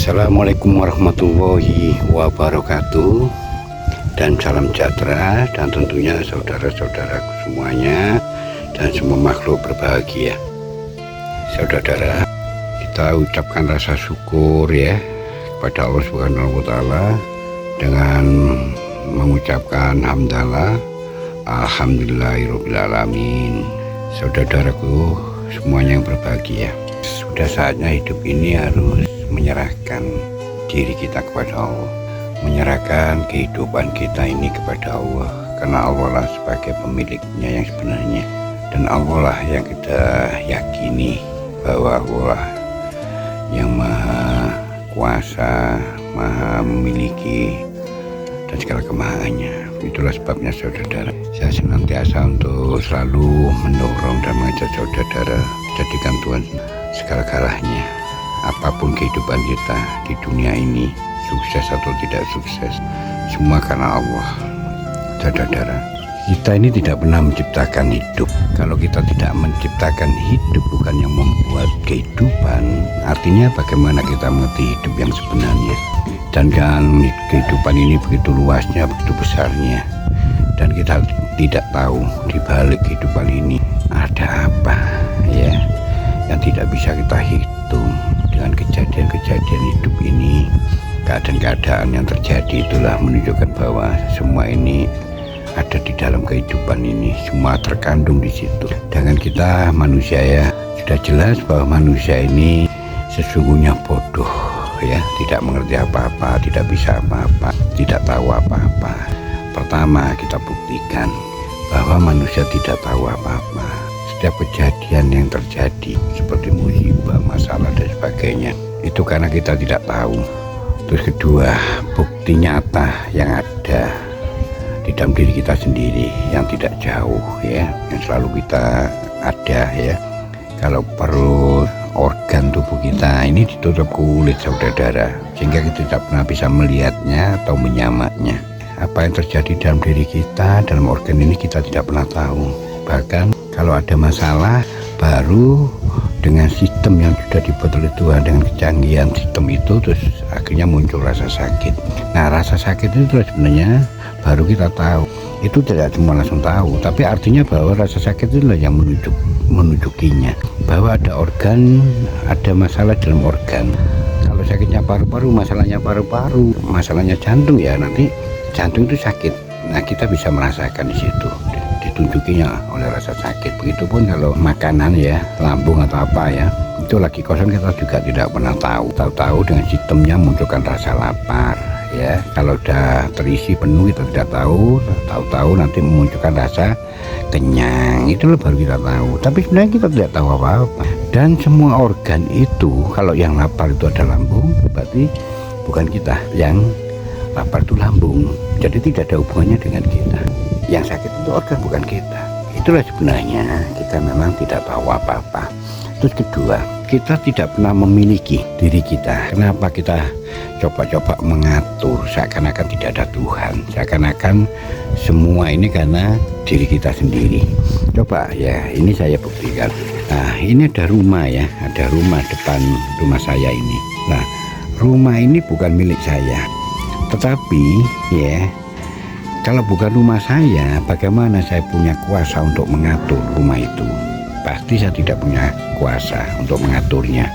Assalamualaikum warahmatullahi wabarakatuh, dan salam sejahtera, dan tentunya saudara-saudaraku semuanya dan semua makhluk berbahagia. Saudara, kita ucapkan rasa syukur ya kepada Allah Subhanahu wa Ta'ala dengan mengucapkan hamdalah alhamdulillahirabbil alamin. Saudaraku semuanya yang berbahagia, sudah saatnya hidup ini harus menyerahkan diri kita kepada Allah, menyerahkan kehidupan kita ini kepada Allah, karena Allah lah sebagai pemiliknya yang sebenarnya, dan Allah lah yang kita yakini bahwa Allah lah yang maha kuasa, maha memiliki dan segala kemahaannya. Itulah sebabnya saudara, saya senantiasa untuk selalu mendorong dan mengajak saudara jadikan Tuhan segala-galanya. Apapun kehidupan kita di dunia ini, sukses atau tidak sukses, semua karena Allah. Saudara, kita ini tidak pernah menciptakan hidup. Kalau kita tidak menciptakan hidup, bukan yang membuat kehidupan, artinya bagaimana kita mengerti hidup yang sebenarnya. Dan kan kehidupan ini begitu luasnya, begitu besarnya, dan kita tidak tahu di balik kehidupan ini ada apa ya yang tidak bisa kita hitung. Dengan kejadian-kejadian hidup ini, keadaan-keadaan yang terjadi itulah menunjukkan bahwa semua ini ada di dalam kehidupan ini, semua terkandung di situ. Dengan kita manusia ya, sudah jelas bahwa manusia ini sesungguhnya bodoh ya, tidak mengerti apa-apa, tidak bisa apa-apa, tidak tahu apa-apa. Pertama, kita buktikan bahwa manusia tidak tahu apa-apa. Setiap kejadian yang terjadi seperti musibah, masalah dan sebagainya, itu karena kita tidak tahu. Terus kedua, bukti nyata yang ada di dalam diri kita sendiri yang tidak jauh ya, yang selalu kita ada ya. Kalau perut, organ tubuh kita ini ditutup kulit saudara, sehingga kita tidak pernah bisa melihatnya atau menyamaknya. Apa yang terjadi dalam diri kita, dalam organ ini kita tidak pernah tahu. Bahkan kalau ada masalah, baru dengan sistem yang sudah dibuat oleh Tuhan, dengan kecanggihan sistem itu, terus akhirnya muncul rasa sakit. Nah, rasa sakit itu sebenarnya baru kita tahu. Itu tidak semua langsung tahu, tapi artinya bahwa rasa sakit itulah yang menunjukinya bahwa ada organ, ada masalah dalam organ. Kalau sakitnya paru-paru, masalahnya paru-paru, masalahnya jantung ya, nanti jantung itu sakit. Nah, kita bisa merasakan di situ, ditunjukinya oleh rasa sakit. Begitupun kalau makanan ya, lambung atau apa ya, itu lagi kosong kita juga tidak pernah tahu. Tahu-tahu dengan sistemnya munculkan rasa lapar ya. Kalau udah terisi penuh kita tidak tahu, tahu-tahu nanti memunculkan rasa kenyang, itu baru kita tahu. Tapi sebenarnya kita tidak tahu apa-apa. Dan semua organ itu, kalau yang lapar itu ada lambung, berarti bukan kita. Yang lapar itu lambung, jadi tidak ada hubungannya dengan kita. Yang sakit itu organ, bukan kita. Itulah sebenarnya kita memang tidak tahu apa-apa. Terus kedua, kita tidak pernah memiliki diri kita. Kenapa kita coba-coba mengatur seakan-akan tidak ada Tuhan, seakan-akan semua ini karena diri kita sendiri. Coba ya, ini saya buktikan. Nah, ini ada rumah ya, ada rumah depan rumah saya ini. Nah, rumah ini bukan milik saya, tetapi ya, kalau bukan rumah saya, bagaimana saya punya kuasa untuk mengatur rumah itu? Pasti saya tidak punya kuasa untuk mengaturnya.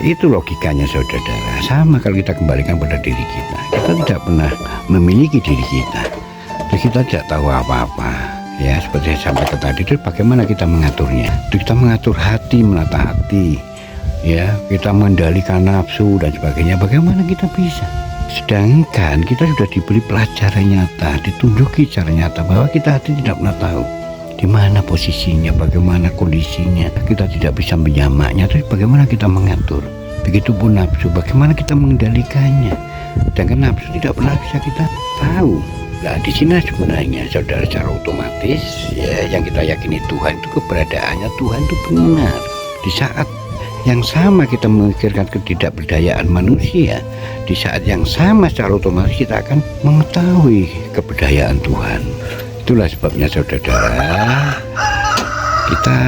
Itu logikanya saudara. Sama kalau kita kembalikan pada diri kita. Kita tidak pernah memiliki diri kita. Terus kita tidak tahu apa-apa. Ya, seperti saya sampaikan tadi, itu bagaimana kita mengaturnya? Kita mengatur hati, menata hati. Ya, kita mengendalikan nafsu dan sebagainya. Bagaimana kita bisa? Sedangkan kita sudah diberi pelajaran nyata, ditunjuki cara nyata bahwa kita hati tidak pernah tahu di mana posisinya, bagaimana kondisinya. Kita tidak bisa menyamaknya. Terus bagaimana kita mengatur? Begitupun nafsu, bagaimana kita mengendalikannya? Sedangkan nafsu tidak pernah bisa kita tahu. Nah, di sini sebenarnya saudara, secara otomatis ya, yang kita yakini Tuhan itu keberadaannya, Tuhan itu benar. Di saat yang sama kita memikirkan ketidakberdayaan manusia, di saat yang sama secara otomatis kita akan mengetahui keberdayaan Tuhan. Itulah sebabnya saudara, kita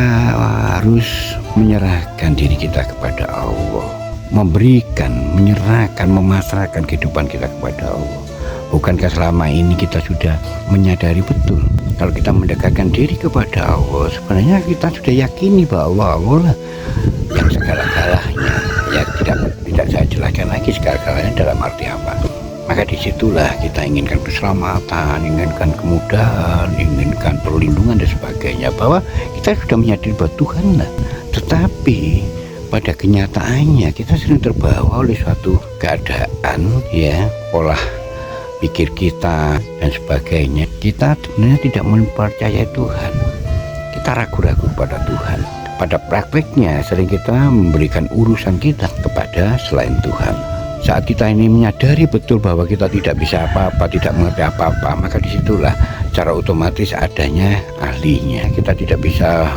harus menyerahkan diri kita kepada Allah. memberikan, menyerahkan, memasrahkan kehidupan kita kepada Allah. Bukankah selama ini kita sudah menyadari betul kalau kita mendekatkan diri kepada Allah, sebenarnya kita sudah yakini bahwa Allah lah yang segala-galanya. Ya tidak saya jelaskan lagi segala-galanya dalam arti apa. Maka disitulah kita inginkan keselamatan, inginkan kemudahan, inginkan perlindungan dan sebagainya, bahwa kita sudah menyadari bahwa Tuhan lah. Tetapi pada kenyataannya kita sering terbawa oleh suatu keadaan, ya, pola pikir kita dan sebagainya. Kita sebenarnya tidak mempercayai Tuhan, kita ragu-ragu pada Tuhan. Pada prakteknya sering kita memberikan urusan kita kepada selain Tuhan. Saat kita ini menyadari betul bahwa kita tidak bisa apa-apa, tidak mengerti apa-apa, maka disitulah secara otomatis adanya ahlinya. Kita tidak bisa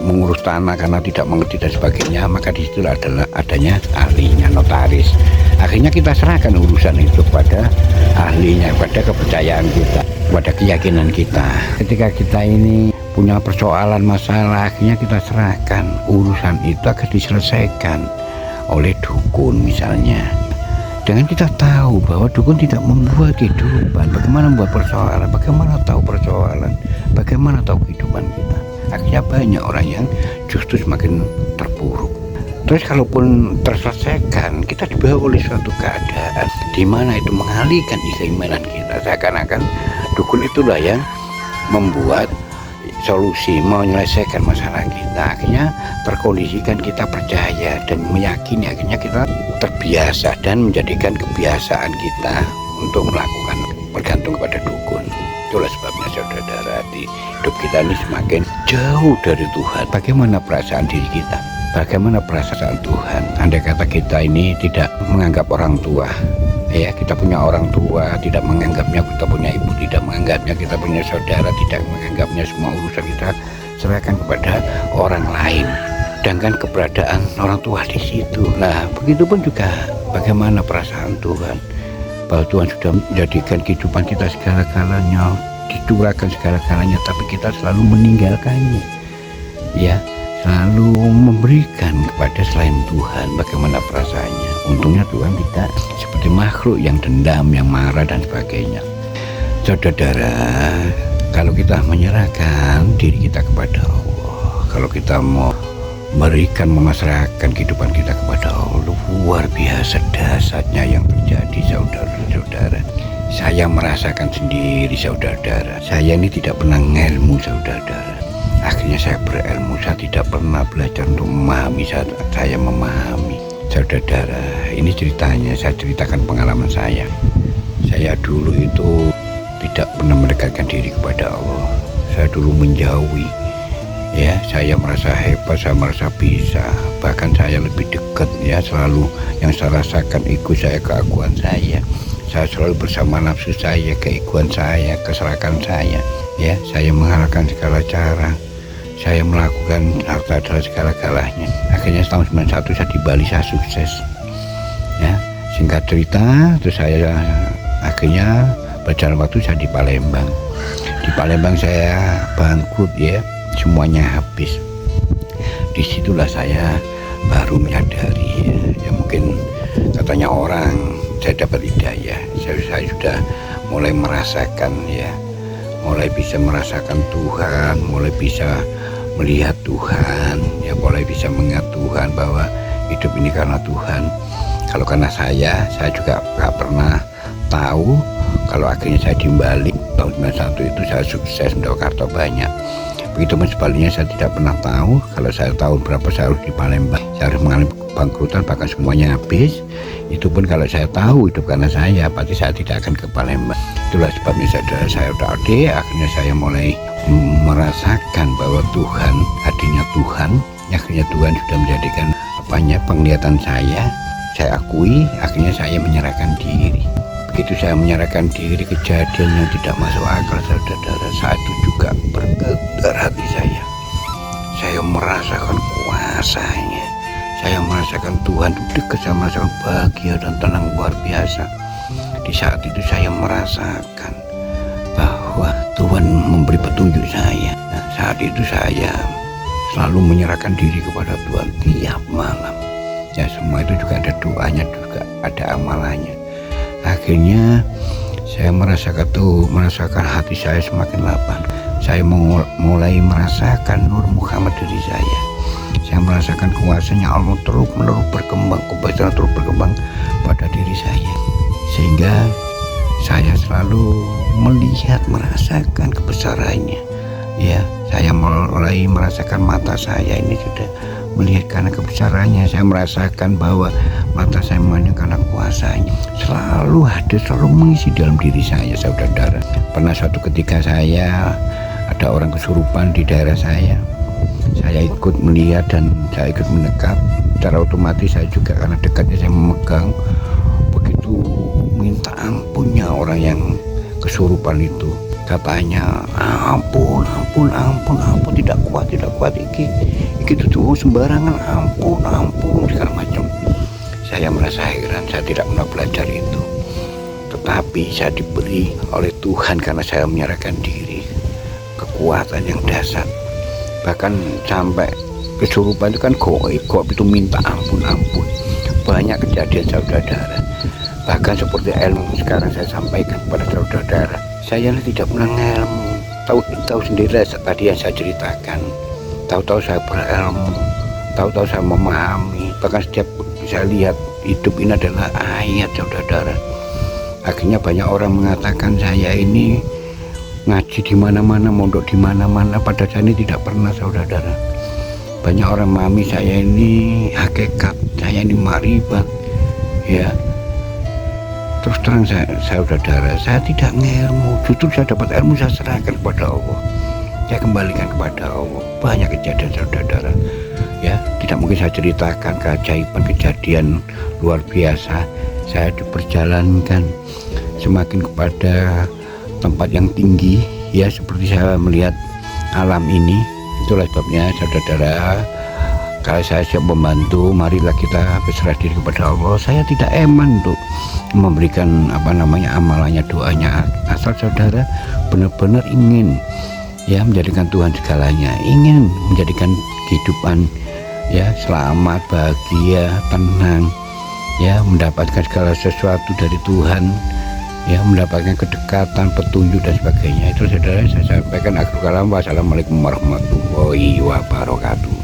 mengurus tanah karena tidak mengerti dan sebagainya, maka disitulah adalah adanya ahlinya, notaris. Akhirnya kita serahkan urusan itu pada ahlinya, pada kepercayaan kita, pada keyakinan kita. Ketika kita ini punya persoalan, masalah, akhirnya kita serahkan urusan itu akan diselesaikan oleh dukun misalnya. Dengan kita tahu bahwa dukun tidak membuat kehidupan, bagaimana membuat persoalan, bagaimana tahu persoalan, bagaimana tahu kehidupan kita. Akhirnya banyak orang yang justru semakin terpuruk. Terus kalaupun terselesaikan, kita dibawa oleh suatu keadaan di mana itu mengalihkan keimanan kita. Seakan-akan dukun itulah yang membuat solusi, menyelesaikan masalah kita. Akhirnya terkondisikan kita percaya dan meyakini, akhirnya kita terbiasa dan menjadikan kebiasaan kita untuk melakukan bergantung kepada dukun. Itulah sebabnya saudara-saudara, di hidup kita ini semakin jauh dari Tuhan. Bagaimana perasaan diri kita? Bagaimana perasaan Tuhan? Andai kata kita ini tidak menganggap orang tua, ya, kita punya orang tua, tidak menganggapnya, kita punya ibu, tidak menganggapnya, kita punya saudara, tidak menganggapnya, semua urusan kita serahkan kepada orang lain. Sedangkan keberadaan orang tua di situ. Nah, begitu pun juga bagaimana perasaan Tuhan, bahwa Tuhan sudah menjadikan kehidupan kita segala-galanya, dicurahkan segala-galanya, tapi kita selalu meninggalkannya, ya, selalu memberikan kepada selain Tuhan. Bagaimana perasaannya? Untungnya Tuhan tidak seperti makhluk yang dendam, yang marah dan sebagainya. Saudara, kalau kita menyerahkan diri kita kepada Allah, kalau kita mau memberikan, memasrahkan kehidupan kita kepada Allah, luar biasa dahsyatnya yang terjadi, saudara-saudara. Saya merasakan sendiri, saudara-saudara. Saya ini tidak pernah ngelmu, saudara-saudara. Akhirnya saya berilmu, saya tidak pernah belajar untuk memahami, saya memahami. Saudara-saudara, ini ceritanya, saya ceritakan pengalaman saya. Saya dulu itu tidak pernah mendekatkan diri kepada Allah. Saya dulu menjauhi, ya, saya merasa hebat, saya merasa bisa, bahkan saya lebih dekat, ya, selalu yang saya rasakan ego saya, keaguan saya selalu bersama nafsu saya, keegoan saya, keserakan saya, ya, saya menghalalkan segala cara, saya melakukan harta adalah segala-galanya. Akhirnya tahun 91 saya di Bali, saya sukses, ya, singkat cerita, terus saya akhirnya berjalan waktu saya di Palembang. Di Palembang saya bangkrut, ya, semuanya habis. Disitulah saya baru menyadari, ya mungkin katanya orang, saya dapat hidayah. Saya sudah mulai merasakan, ya, mulai bisa merasakan Tuhan, mulai bisa melihat Tuhan, ya, mulai bisa mengingat Tuhan bahwa hidup ini karena Tuhan. Kalau karena saya juga gak pernah tahu kalau akhirnya saya di Bali tahun 91 itu saya sukses, mendapat harta banyak. Begitupun sebaliknya, saya tidak pernah tahu kalau saya tahun berapa saya harus di Palembang, saya harus mengalami bangkrutan, bahkan semuanya habis. Itu pun kalau saya tahu hidup karena saya, pasti saya tidak akan ke Palembang. Itulah sebabnya saya udah akhirnya saya mulai merasakan bahwa Tuhan, hadirnya Tuhan, akhirnya Tuhan sudah menjadikan penglihatan saya akui, akhirnya saya menyerahkan diri. Begitu saya menyerahkan diri, kejadian yang tidak masuk akal, saudara, saat itu juga bergetar hati saya. Saya merasakan kuasanya, saya merasakan Tuhan itu dekat, saya merasakan bahagia dan tenang luar biasa. Di saat itu saya merasakan bahwa Tuhan memberi petunjuk saya. Nah, saat itu saya selalu menyerahkan diri kepada Tuhan tiap malam. Ya semua itu juga ada doanya, juga ada amalannya. Akhirnya saya merasakan hati saya semakin lapang. Saya mulai merasakan Nur Muhammad diri saya. Saya merasakan kuasanya Allah terus menerus berkembang, kebesaran terus berkembang pada diri saya, sehingga saya selalu melihat, merasakan kebesarannya. Ya, saya mulai merasakan mata saya ini sudah melihat karena kebesarannya. Saya merasakan bahwa mata saya memandang karena kuasanya. Selalu ada, selalu mengisi dalam diri saya, saudara-saudara. Pernah suatu ketika ada orang kesurupan di daerah saya ikut melihat dan saya ikut mendekat. Secara otomatis saya juga, karena dekatnya saya memegang, begitu minta ampunnya orang yang kesurupan itu. Katanya ampun, tidak kuat iki tuh sembarangan, ampun segala macam. Saya merasa heran, saya tidak pernah belajar itu, tetapi saya diberi oleh Tuhan karena saya menyerahkan diri, kekuatan yang dahsyat. Bahkan sampai kesurupan itu kan goib itu minta ampun. Banyak kejadian, saudara-saudara. Bahkan seperti ilmu sekarang saya sampaikan kepada saudara-saudara, saya tidak pernah ilmu, tahu sendiri tadi yang saya ceritakan. Tahu-tahu saya berilmu, tahu-tahu saya memahami. Bahkan setiap saya lihat hidup ini adalah ayat, saudara-saudara. Akhirnya banyak orang mengatakan saya ini ngaji di mana-mana, mondok di mana-mana, padahal saya ini tidak pernah, saudara-saudara. Banyak orang memahami saya ini hakikat, saya ini makrifat, ya. Terus terang saudara, saya tidak ngilmu. Justru saya dapat ilmu, saya serahkan kepada Allah, saya kembalikan kepada Allah. Banyak kejadian, saudara-saudara, ya. Tidak mungkin saya ceritakan keajaiban, kejadian luar biasa. Saya diperjalankan semakin kepada tempat yang tinggi, ya, seperti saya melihat alam ini. Itulah sebabnya, saudara-saudara, kalau saya siap membantu, marilah kita berserah diri kepada Allah. Saya tidak eman untuk memberikan amalannya, doanya, asal saudara benar-benar ingin, ya, menjadikan Tuhan segalanya, ingin menjadikan kehidupan, ya, selamat, bahagia, tenang, ya, mendapatkan segala sesuatu dari Tuhan, ya, mendapatkan kedekatan, petunjuk dan sebagainya. Itu saudara saya sampaikan. Akhirul kalam, wassalamualaikum warahmatullahi wabarakatuh.